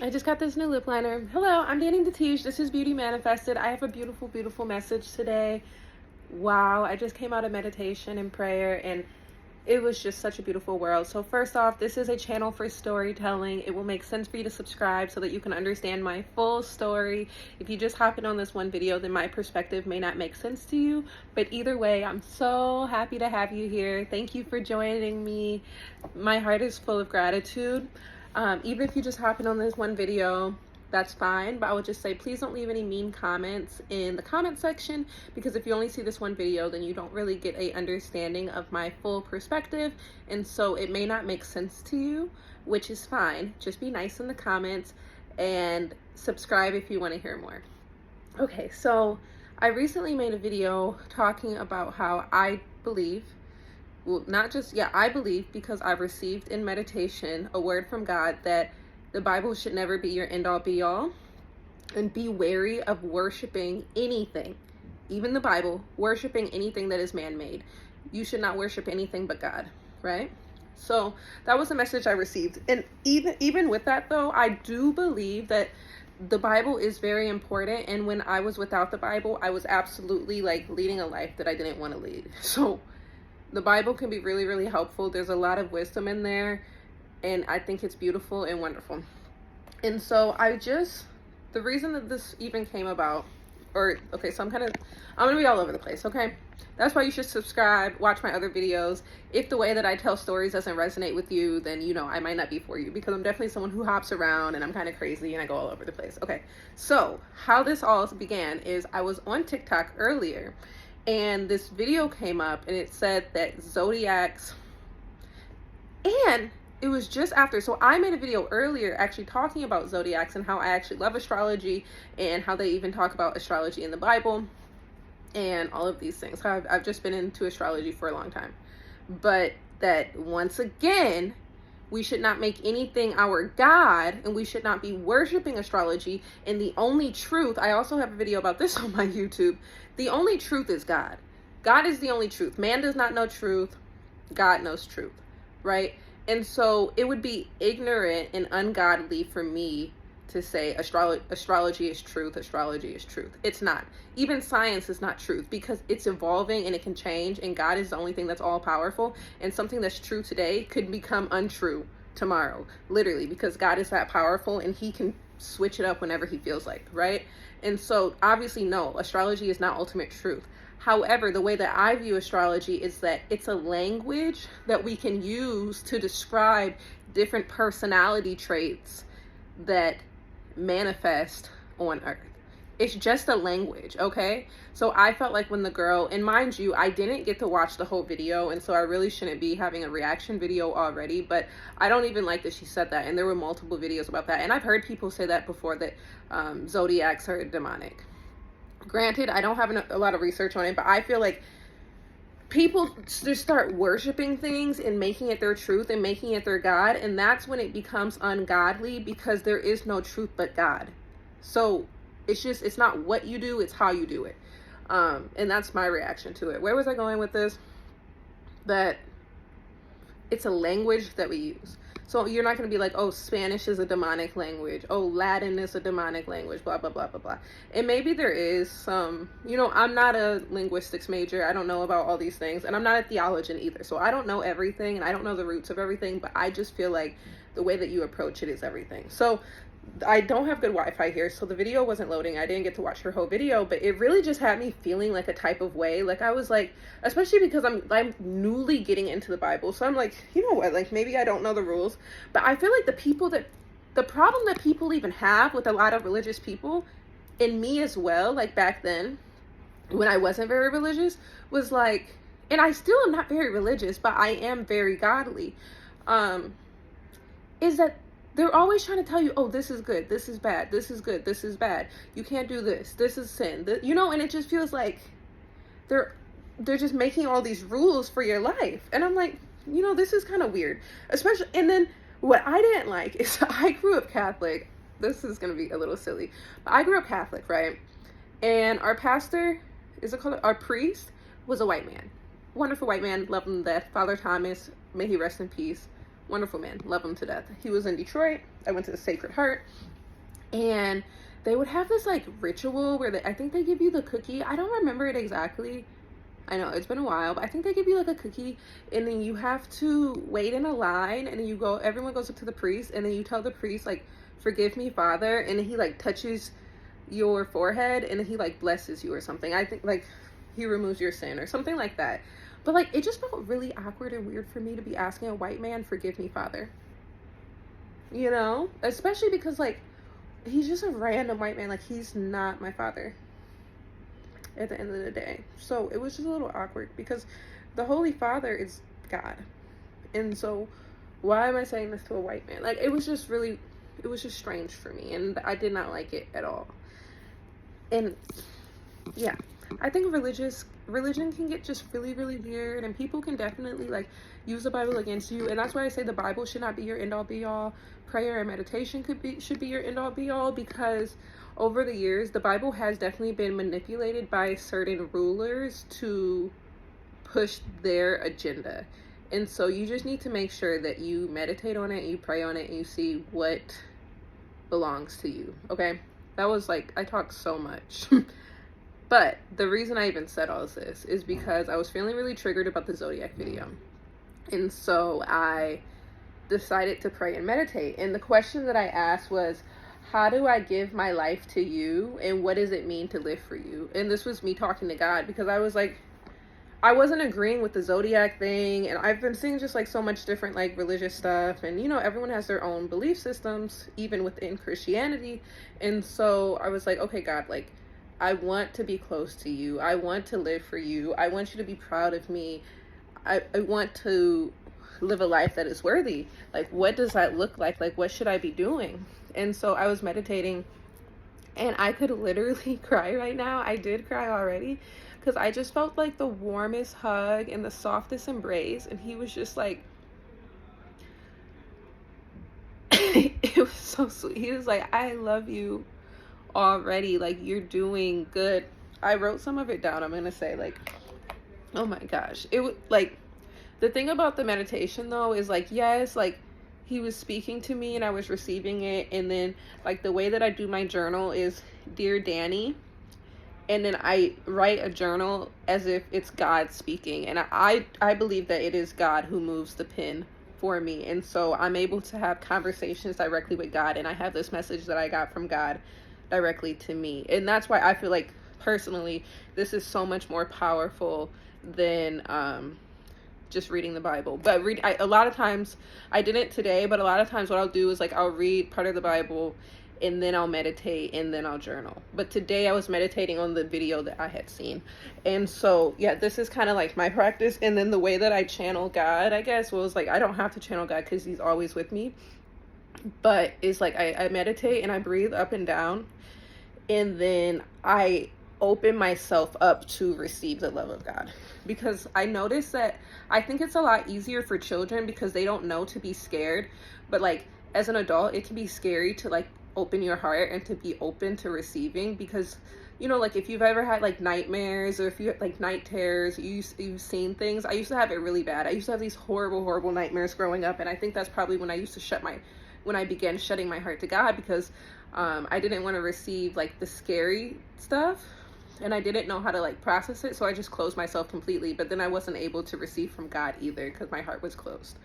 I just got this new lip liner. Hello, I'm Danny the Tiege. This is Beauty Manifested. I have a beautiful, beautiful message today. Wow, I just came out of meditation and prayer, and it was just such a beautiful world. So first off, this is a channel for storytelling. It will make sense for you to subscribe so that you can understand my full story. If you just hop in on this one video, then my perspective may not make sense to you. But either way, I'm so happy to have you here. Thank you for joining me. My heart is full of gratitude. Even if you just hop in on this one video, that's fine, but I would just say please don't leave any mean comments in the comment section, because if you only see this one video, then you don't really get a understanding of my full perspective, and so it may not make sense to you, which is fine. Just be nice in the comments and subscribe if you want to hear more. Okay, so I recently made a video talking about how I believe, well, not just, I believe, because I've received in meditation a word from God that the Bible should never be your end all be all, and be wary of worshiping anything, even the Bible, worshiping anything that is man-made. You should not worship anything but God, right? So that was the message I received. And even with that though, I do believe that the Bible is very important. And when I was without the Bible, I was absolutely like leading a life that I didn't want to lead. So the Bible can be really, really helpful. There's a lot of wisdom in there, and I think it's beautiful and wonderful. And so the reason that this even came about, so I'm gonna be all over the place, okay? That's why you should subscribe, watch my other videos. If the way that I tell stories doesn't resonate with you, then I might not be for you, because I'm definitely someone who hops around and I'm kind of crazy and I go all over the place. Okay, so how this all began is I was on TikTok earlier, and this video came up and it said that zodiacs, and it was just after, so I made a video earlier actually talking about zodiacs and how I actually love astrology, and how they even talk about astrology in the Bible and all of these things. I've just been into astrology for a long time, but that once again, we should not make anything our God, and we should not be worshiping astrology. And the only truth, I also have a video about this on my YouTube, the only truth is God. God is the only truth. Man does not know truth. God knows truth, right? And so it would be ignorant and ungodly for me to say astrology is truth, astrology is truth. It's not. Even science is not truth, because it's evolving and it can change, and God is the only thing that's all powerful, and something that's true today could become untrue tomorrow, literally, because God is that powerful and he can switch it up whenever he feels like, right? And so obviously, no, astrology is not ultimate truth. However, the way that I view astrology is that it's a language that we can use to describe different personality traits that manifest on earth. It's just a language, okay? So I felt like when the girl, and mind you, I didn't get to watch the whole video, and so I really shouldn't be having a reaction video already, but I don't even like that she said that, and there were multiple videos about that, and I've heard people say that before, that zodiacs are demonic. Granted, I don't have a lot of research on it, but I feel like people just start worshiping things and making it their truth and making it their God, and that's when it becomes ungodly, because there is no truth but God. So it's not what you do, it's how you do it. And that's my reaction to it. Where was I going with this? That it's a language that we use. So you're not going to be like, oh, Spanish is a demonic language. Oh, Latin is a demonic language, blah, blah, blah, blah, blah. And maybe there is some, I'm not a linguistics major. I don't know about all these things. And I'm not a theologian either. So I don't know everything, and I don't know the roots of everything. But I just feel like the way that you approach it is everything. So I don't have good Wi-Fi here, so the video wasn't loading. I didn't get to watch her whole video, but it really just had me feeling like a type of way. Like I was like, especially because I'm newly getting into the Bible, so I'm like, you know what, like maybe I don't know the rules, but I feel like the problem that people even have with a lot of religious people, and me as well, like back then when I wasn't very religious, was like, and I still am not very religious, but I am very godly, is that they're always trying to tell you, oh, this is good, this is bad, this is good, this is bad, you can't do this is sin, and it just feels like they're just making all these rules for your life. And I'm like, this is kind of weird. Especially, and then what I didn't like is I grew up Catholic. This is going to be a little silly, but I grew up Catholic, right? And our pastor, our priest, was a white man. Wonderful white man, loved him to death. Father Thomas, may he rest in peace. Wonderful man. Love him to death. He was in Detroit. I went to the Sacred Heart. And they would have this like ritual where I think they give you the cookie. I don't remember it exactly. I know it's been a while, but I think they give you like a cookie, and then you have to wait in a line, and then you go, everyone goes up to the priest, and then you tell the priest like, forgive me, Father, and then he like touches your forehead, and then he like blesses you or something. I think like he removes your sin or something like that. But like it just felt really awkward and weird for me to be asking a white man, forgive me, Father. You know, especially because like he's just a random white man. Like, he's not my father at the end of the day. So it was just a little awkward because the Holy Father is God. And so why am I saying this to a white man? Like, it was just strange for me, and I did not like it at all. And yeah, I think religion can get just really, really weird, and people can definitely like use the Bible against you. And that's why I say the Bible should not be your end all be all. Prayer and meditation should be your end all be all, because over the years the Bible has definitely been manipulated by certain rulers to push their agenda. And so you just need to make sure that you meditate on it, you pray on it, and you see what belongs to you. Okay, that was like, I talked so much. But the reason I even said all of this is because I was feeling really triggered about the zodiac video. And so I decided to pray and meditate. And the question that I asked was, how do I give my life to you? And what does it mean to live for you? And this was me talking to God, because I was like, I wasn't agreeing with the zodiac thing. And I've been seeing just like so much different like religious stuff. And, you know, everyone has their own belief systems, even within Christianity. And so I was like, okay, God, like, I want to be close to you. I want to live for you. I want you to be proud of me. I want to live a life that is worthy. Like, what does that look like? Like, what should I be doing? And so I was meditating, and I could literally cry right now. I did cry already, because I just felt like the warmest hug and the softest embrace. And he was just like, it was so sweet. He was like, I love you already, like, you're doing good. I wrote some of it down. I'm gonna say, like, oh my gosh, it was like, the thing about the meditation though is like, yes, like he was speaking to me and I was receiving it. And then like the way that I do my journal is Dear Danny, and then I write a journal as if it's God speaking, and I believe that it is God who moves the pen for me. And so I'm able to have conversations directly with God, and I have this message that I got from God directly to me. And that's why I feel like personally this is so much more powerful than just reading the Bible. But a lot of times, I didn't today, but a lot of times what I'll do is like I'll read part of the Bible, and then I'll meditate, and then I'll journal. But today I was meditating on the video that I had seen. And so yeah, this is kind of like my practice. And then the way that I channel God, I guess, was like, I don't have to channel God because he's always with me, but it's like I meditate and I breathe up and down, and then I open myself up to receive the love of God. Because I noticed that I think it's a lot easier for children because they don't know to be scared, but like as an adult it can be scary to like open your heart and to be open to receiving. Because, you know, like if you've ever had like nightmares, or if you like night terrors, you've seen things. I used to have it really bad. I used to have these horrible nightmares growing up, and I think that's probably when I began shutting my heart to God, because I didn't want to receive like the scary stuff, and I didn't know how to like process it, so I just closed myself completely. But then I wasn't able to receive from God either because my heart was closed.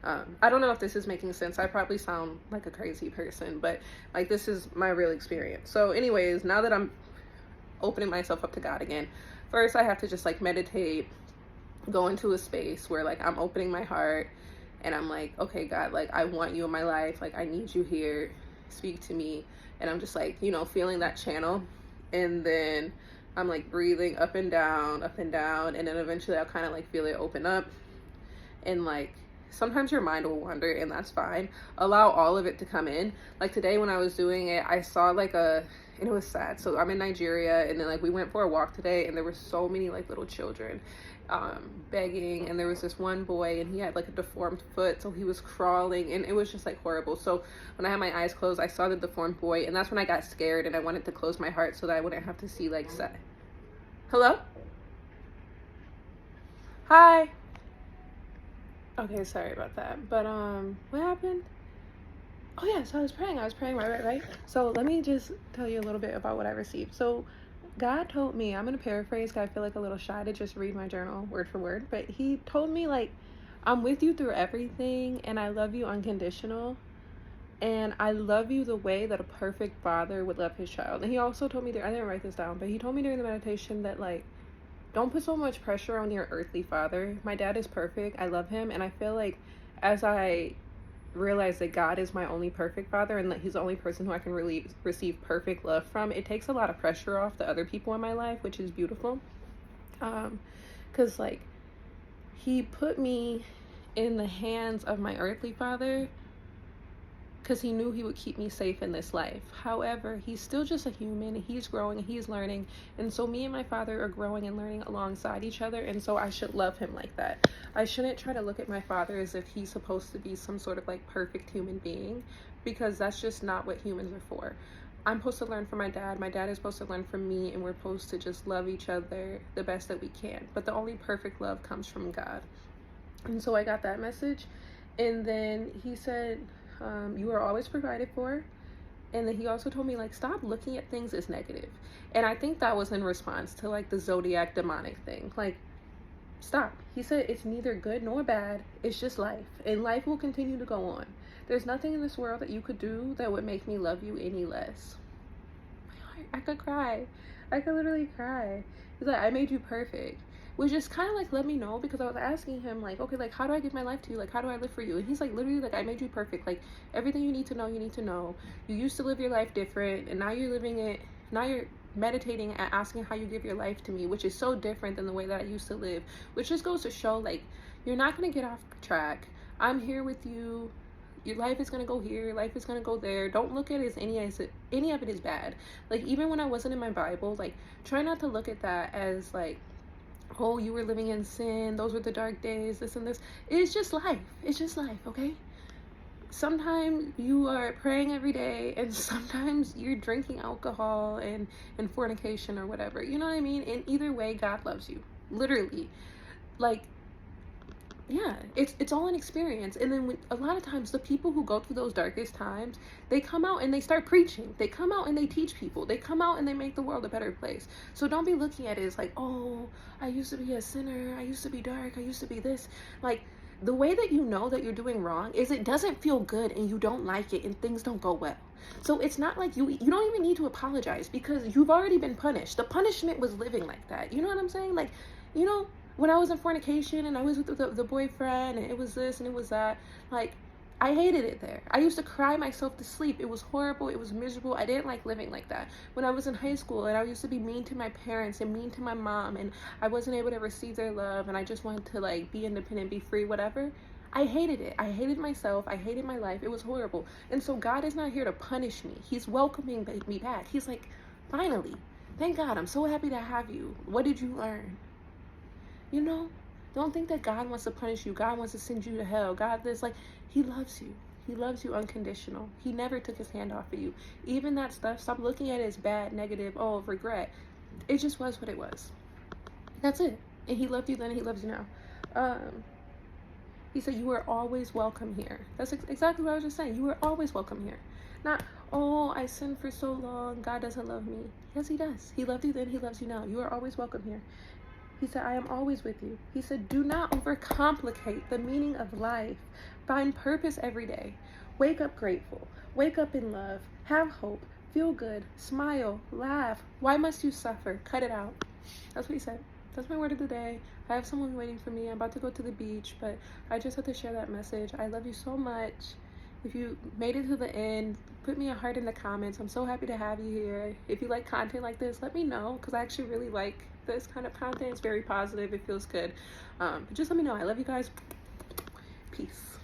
I don't know if this is making sense. I probably sound like a crazy person, but like this is my real experience. So anyways, now that I'm opening myself up to God again, first I have to just like meditate, go into a space where like I'm opening my heart, and I'm like, okay, God, like I want you in my life. Like I need you here. Speak to me. And I'm just like, you know, feeling that channel. And then I'm like breathing up and down, and then eventually I'll kind of like feel it open up. And like sometimes your mind will wander, and that's fine. Allow all of it to come in. Like today when I was doing it, I saw like and it was sad. So I'm in Nigeria, and then like we went for a walk today, and there were so many like little children begging, and there was this one boy, and he had like a deformed foot, so he was crawling, and it was just like horrible. So when I had my eyes closed, I saw the deformed boy, and that's when I got scared, and I wanted to close my heart so that I wouldn't have to see like hello, hi, Okay, sorry about that. But what happened? Oh yeah, so I was praying. Right. So let me just tell you a little bit about what I received. So God told me, I'm gonna paraphrase because I feel like a little shy to just read my journal word for word, but he told me like, I'm with you through everything and I love you unconditional. And I love you the way that a perfect father would love his child. And he also told me I didn't write this down, but he told me during the meditation that like, don't put so much pressure on your earthly father. My dad is perfect. I love him. And I feel like as I realize that God is my only perfect father and that he's the only person who I can really receive perfect love from, it takes a lot of pressure off the other people in my life, which is beautiful. Because like he put me in the hands of my earthly father because he knew he would keep me safe in this life. However, he's still just a human. He's growing, he's learning. And so me and my father are growing and learning alongside each other. And so I should love him like that. I shouldn't try to look at my father as if he's supposed to be some sort of like perfect human being, because that's just not what humans are for. I'm supposed to learn from my dad. My dad is supposed to learn from me, and we're supposed to just love each other the best that we can. But the only perfect love comes from God. And so I got that message. And then he said, you are always provided for. And then he also told me like, stop looking at things as negative. And I think that was in response to like the zodiac demonic thing. Like, stop. He said it's neither good nor bad. It's just life, and life will continue to go on. There's nothing in this world that you could do that would make me love you any less. I could cry. I could literally cry. He's like, I made you perfect. Which just kind of like let me know, because I was asking him like, okay, like how do I give my life to you? Like how do I live for you? And he's like, literally like, I made you perfect. Like everything you need to know, you need to know. You used to live your life different, and now you're living it. Now you're meditating and asking how you give your life to me, which is so different than the way that I used to live. Which just goes to show like, you're not gonna get off track. I'm here with you. Your life is gonna go here, your life is gonna go there. Don't look at it as any of it is bad. Like even when I wasn't in my Bible, like try not to look at that as like, oh, you were living in sin, those were the dark days, this and this. It's just life. It's just life, okay? Sometimes you are praying every day, and sometimes you're drinking alcohol and fornication or whatever. You know what I mean? And either way, God loves you. Literally. Like, yeah, it's all an experience. And then a lot of times the people who go through those darkest times, they come out and they start preaching. They come out and they teach people. They come out and they make the world a better place. So don't be looking at it as like, oh, I used to be a sinner, I used to be dark, I used to be this. Like, the way that you know that you're doing wrong is it doesn't feel good and you don't like it and things don't go well. So it's not like you don't even need to apologize, because you've already been punished. The punishment was living like that. You know what I'm saying? Like, you know, when I was in fornication and I was with the boyfriend and it was this and it was that, like, I hated it there. I used to cry myself to sleep. It was horrible. It was miserable. I didn't like living like that. When I was in high school and I used to be mean to my parents and mean to my mom, and I wasn't able to receive their love, and I just wanted to like be independent, be free, whatever. I hated it. I hated myself. I hated my life. It was horrible. And so God is not here to punish me. He's welcoming me back. He's like, finally, thank God. I'm so happy to have you. What did you learn? You know, don't think that God wants to punish you. God wants to send you to hell. God, this, like, he loves you. He loves you unconditional. He never took his hand off of you. Even that stuff, stop looking at it as bad, negative, oh, regret. It just was what it was. That's it. And he loved you then, and he loves you now. He said, you are always welcome here. That's exactly what I was just saying. You are always welcome here. Not, oh, I sinned for so long, God doesn't love me. Yes, he does. He loved you then, he loves you now. You are always welcome here. He said, I am always with you. He said, do not overcomplicate the meaning of life. Find purpose every day. Wake up grateful. Wake up in love. Have hope. Feel good. Smile. Laugh. Why must you suffer? Cut it out. That's what he said. That's my word of the day. I have someone waiting for me. I'm about to go to the beach, but I just had to share that message. I love you so much. If you made it to the end, put me a heart in the comments. I'm so happy to have you here. If you like content like this, let me know, because I actually really like this kind of content. It's very positive. It feels good. But just let me know. I love you guys. Peace.